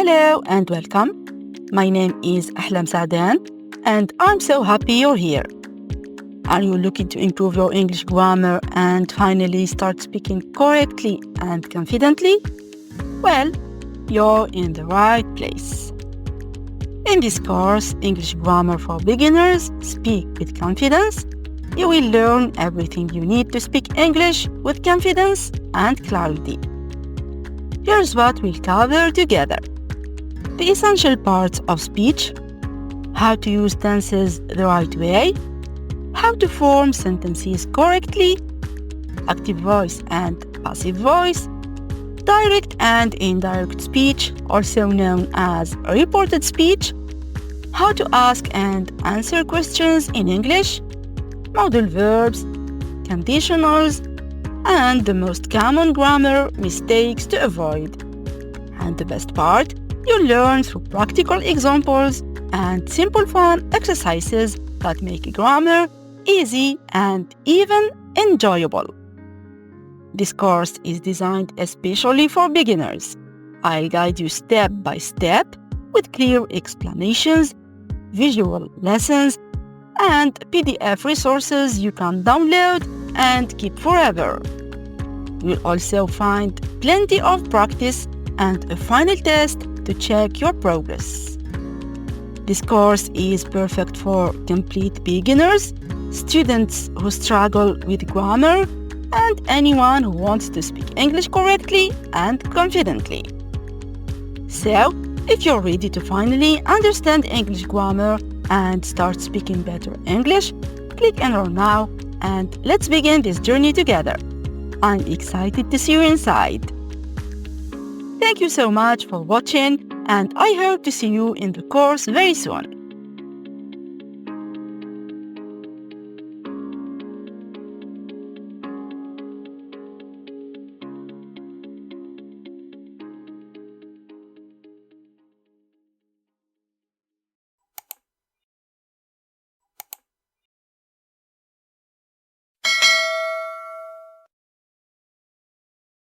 Hello and welcome. My name is Ahlam Saadan and I'm so happy you're here. Are you looking to improve your English grammar and finally start speaking correctly and confidently? Well, you're in the right place. In this course, English Grammar for Beginners, Speak with Confidence, you will learn everything you need to speak English with confidence and clarity. Here's what we'll cover together. The essential parts of speech, how to use tenses the right way, how to form sentences correctly, active voice and passive voice, direct and indirect speech, also known as reported speech, how to ask and answer questions in English, modal verbs, conditionals, and the most common grammar mistakes to avoid. And the best part, you'll learn through practical examples and simple fun exercises that make grammar easy and even enjoyable. This course is designed especially for beginners. I'll guide you step by step with clear explanations, visual lessons, and PDF resources you can download and keep forever. You'll also find plenty of practice and a final test to check your progress. This course is perfect for complete beginners, students who struggle with grammar, and anyone who wants to speak English correctly and confidently. So, if you're ready to finally understand English grammar and start speaking better English, click enroll now and let's begin this journey together. I'm excited to see you inside. Thank you so much for watching and I hope to see you in the course very soon.